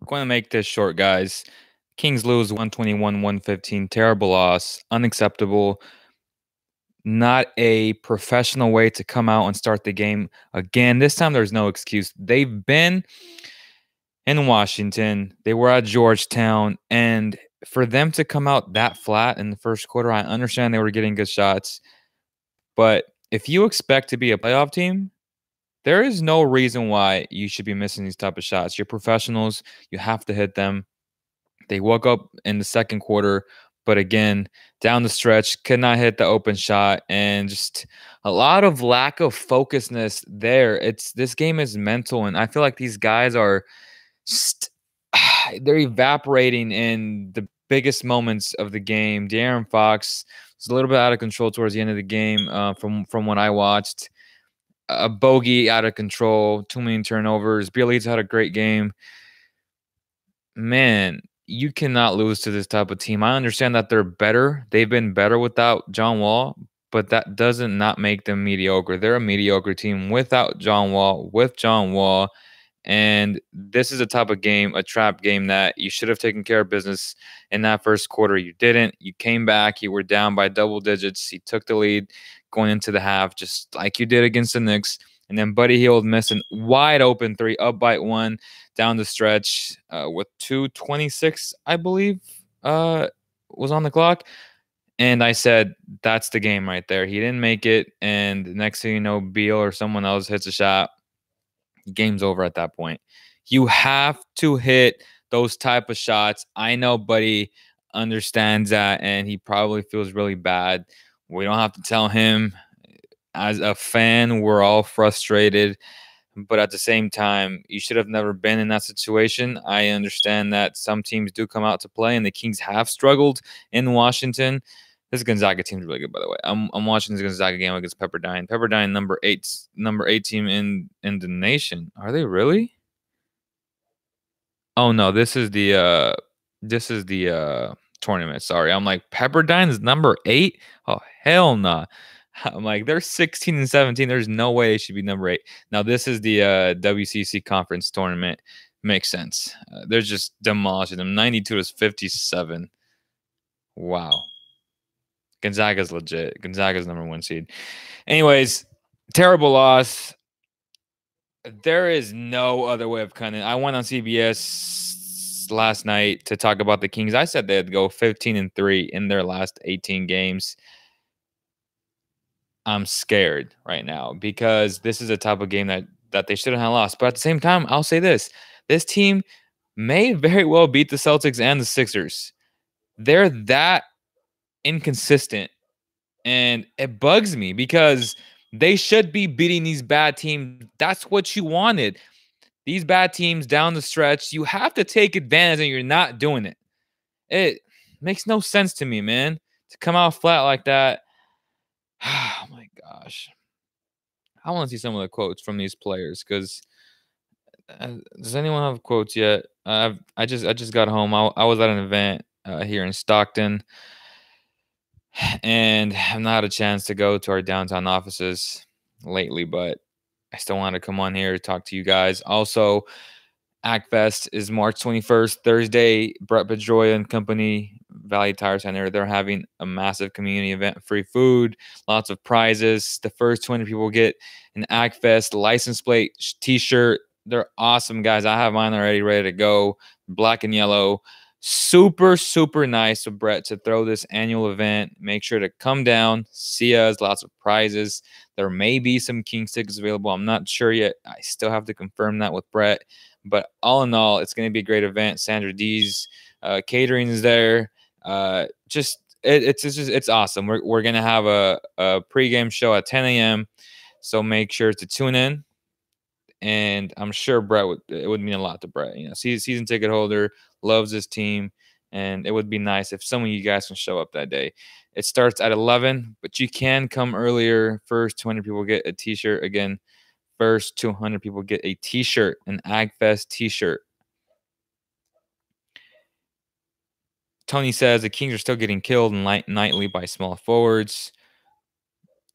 Going to make this short, guys. Kings lose 121-115. Terrible loss. Unacceptable. Not a professional way to come out and start the game again. This time there's no excuse. They've been in Washington. They were at Georgetown. And for them to come out that flat in the first quarter, I understand they were getting good shots. But if you expect to be a playoff team, there is no reason why you should be missing these type of shots. You're professionals. You have to hit them. They woke up in the second quarter, but again, down the stretch, could not hit the open shot, and just a lot of lack of focusness there. It's this game is mental, and I feel like these guys are just they're evaporating in the biggest moments of the game. De'Aaron Fox was a little bit out of control towards the end of the game, from what I watched. A bogey out of control, too many turnovers. Bjelica had a great game. Man, you cannot lose to this type of team. I understand that they're better. They've been better without John Wall, but that doesn't not make them mediocre. They're a mediocre team without John Wall, with John Wall. And this is a type of game, a trap game that you should have taken care of business in that first quarter. You didn't. You came back. You were down by double digits. You took the lead going into the half, just like you did against the Knicks. And then Buddy Hield missed a wide open three, up by one down the stretch with 2:26, I believe, was on the clock. And I said, that's the game right there. He didn't make it. And the next thing you know, Beal or someone else hits a shot. Game's over at that point. You have to hit those type of shots. I know Buddy understands that, and he probably feels really bad. We don't have to tell him. As a fan, we're all frustrated, but at the same time, you should have never been in that situation. I understand that some teams do come out to play, and the Kings have struggled in Washington. This Gonzaga team is really good, by the way. I'm watching this Gonzaga game against Pepperdine. Pepperdine, number eight team in the nation. Are they really? Oh no, this is the tournament. Sorry, I'm like Pepperdine is number 8. Oh hell nah. I'm like they're 16 and 17. There's no way they should be number 8. Now this is the WCC conference tournament. Makes sense. They're just demolishing them. 92 to 57. Wow. Gonzaga's legit. Gonzaga's number 1 seed. Anyways, terrible loss. There is no other way of cutting it. I went on CBS last night to talk about the Kings. I said they'd go 15-3 in their last 18 games. I'm scared right now because this is a type of game that they shouldn't have lost. But at the same time, I'll say this. This team may very well beat the Celtics and the Sixers. They're that inconsistent. And it bugs me because they should be beating these bad teams. That's what you wanted. These bad teams down the stretch, you have to take advantage and you're not doing it. It makes no sense to me, man, to come out flat like that. Oh my gosh. I want to see some of the quotes from these players because does anyone have quotes yet? I just got home. I was at an event here in Stockton, and I've not had a chance to go to our downtown offices lately, but I still want to come on here to talk to you guys. Also, ACFest is March 21st, Thursday. Brett Pedroia and company, Valley Tire Center, they're having a massive community event, free food, lots of prizes. The first 20 people get an ACFest license plate t-shirt. They're awesome, guys. I have mine already ready to go, black and yellow. Super, super nice of Brett to throw this annual event. Make sure to come down, see us, lots of prizes. There may be some Kings tickets available. I'm not sure yet. I still have to confirm that with Brett. But all in all, it's going to be a great event. Sandra D's catering is there. It's awesome. We're going to have a pregame show at 10 a.m. So make sure to tune in. And I'm sure it would mean a lot to Brett. You know, season ticket holder, loves this team, and it would be nice if some of you guys can show up that day. It starts at 11, but you can come earlier. First 200 people get a T-shirt. Again, first 200 people get a T-shirt, an AgFest T-shirt. Tony says the Kings are still getting killed nightly by small forwards.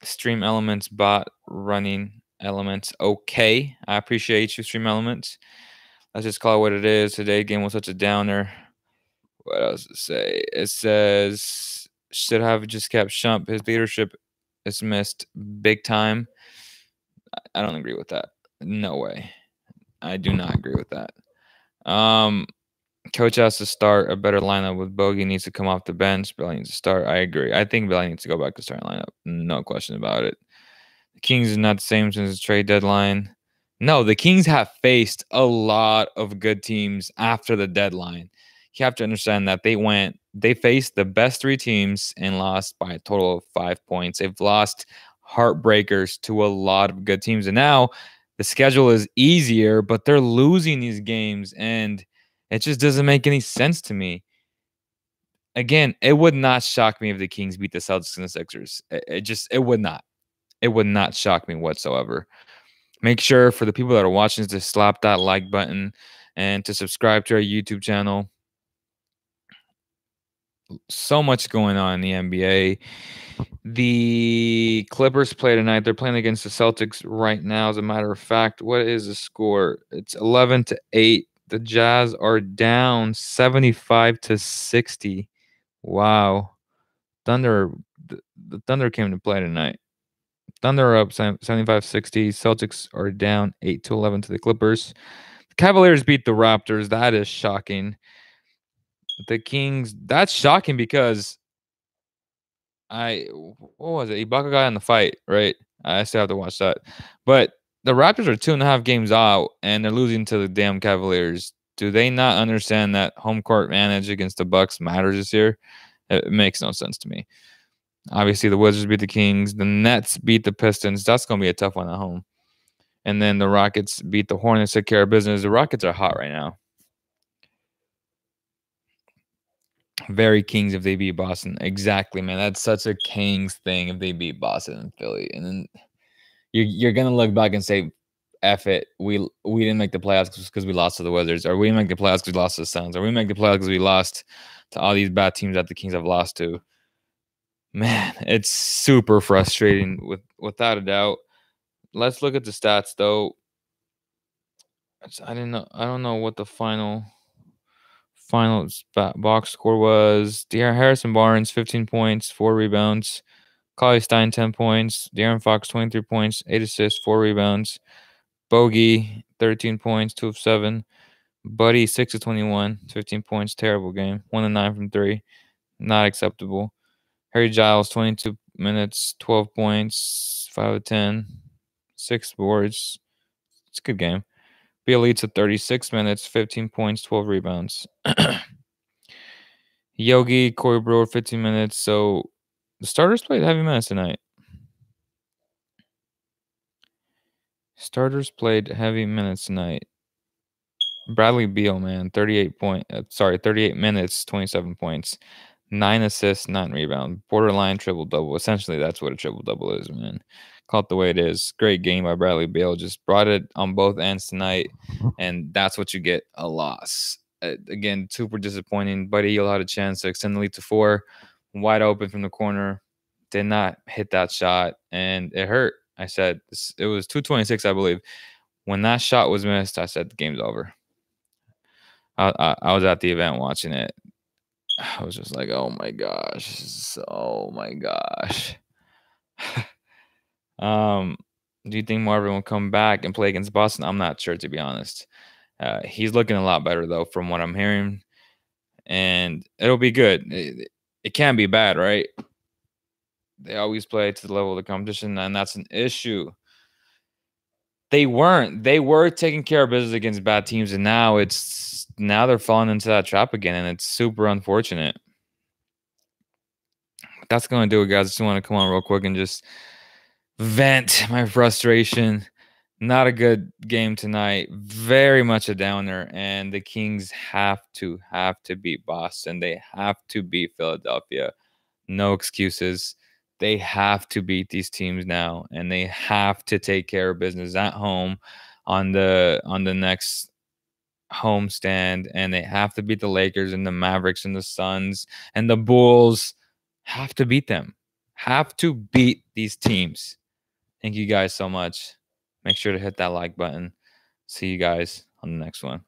Stream Elements bot running Elements. Okay, I appreciate you, Stream Elements. Let's just call it what it is. Today's game was such a downer. What else to say? It says should have just kept Shump. His leadership is missed big time. I don't agree with that. No way. I do not agree with that. Coach has to start a better lineup with Bogey needs to come off the bench. Belly needs to start. I agree. I think Belly needs to go back to starting lineup. No question about it. The Kings is not the same since the trade deadline. No, the Kings have faced a lot of good teams after the deadline. You have to understand that they faced the best 3 teams and lost by a total of 5 points. They've lost heartbreakers to a lot of good teams. And now the schedule is easier, but they're losing these games, and it just doesn't make any sense to me. Again, it would not shock me if the Kings beat the Celtics and the Sixers. It would not. It would not shock me whatsoever. Make sure for the people that are watching to slap that like button and to subscribe to our YouTube channel. So much going on in the NBA. The Clippers play tonight. They're playing against the Celtics right now. As a matter of fact, what is the score? It's 11-8. The Jazz are down 75-60. Wow. The Thunder came to play tonight. Thunder are up 75-60. Celtics are down 8-11 to the Clippers. The Cavaliers beat the Raptors. That is shocking. The Kings, that's shocking because what was it? Ibaka got in the fight, right? I still have to watch that. But the Raptors are 2.5 games out, and they're losing to the damn Cavaliers. Do they not understand that home court advantage against the Bucks matters this year? It makes no sense to me. Obviously, the Wizards beat the Kings. The Nets beat the Pistons. That's going to be a tough one at home. And then the Rockets beat the Hornets, took care of business. The Rockets are hot right now. Very Kings if they beat Boston. Exactly, man. That's such a Kings thing if they beat Boston and Philly. And then you're going to look back and say, F it. We didn't make the playoffs because we lost to the Wizards. Or we didn't make the playoffs because we lost to the Suns. Or we make the playoffs because we lost to all these bad teams that the Kings have lost to. Man, it's super frustrating without a doubt. Let's look at the stats though. I don't know what the final box score was. Harrison Barnes 15 points, 4 rebounds. Cauley Stein 10 points. De'Aaron Fox 23 points, 8 assists, 4 rebounds. Bogey 13 points, 2 of 7. Buddy 6 of 21, 15 points. Terrible game. 1 of 9 from 3. Not acceptable. Harry Giles 22 minutes, 12 points, 5 of 10, 6 boards. It's a good game. Bielitsa 36 minutes, 15 points, 12 rebounds. Yogi, Corey Brewer 15 minutes. So the starters played heavy minutes tonight. Bradley Beal, man, 38 minutes, 27 points, 9 assists, 9 rebounds, borderline triple-double. Essentially, that's what a triple-double is, man. Call it the way it is. Great game by Bradley Beal. Just brought it on both ends tonight, and that's what you get, a loss. Again, super disappointing. Buddy Hield had a chance to extend the lead to 4. Wide open from the corner. Did not hit that shot, and it hurt. I said it was 226, I believe. When that shot was missed, I said the game's over. I was at the event watching it. I was just like, oh my gosh. Oh my gosh. Do you think Marvin will come back and play against Boston? I'm not sure, to be honest. He's looking a lot better, though, from what I'm hearing. And it'll be good. It can't be bad, right? They always play to the level of the competition, and that's an issue. They weren't. They were taking care of business against bad teams, and now they're falling into that trap again, and it's super unfortunate. That's going to do it, guys. I just want to come on real quick and just vent my frustration. Not a good game tonight. Very much a downer, and the Kings have to beat Boston. They have to beat Philadelphia. No excuses. They have to beat these teams now, and they have to take care of business at home on the next homestand, and they have to beat the Lakers and the Mavericks and the Suns and the Bulls. Have to beat them. Have to beat these teams. Thank you guys so much. Make sure to hit that like button. See you guys on the next one.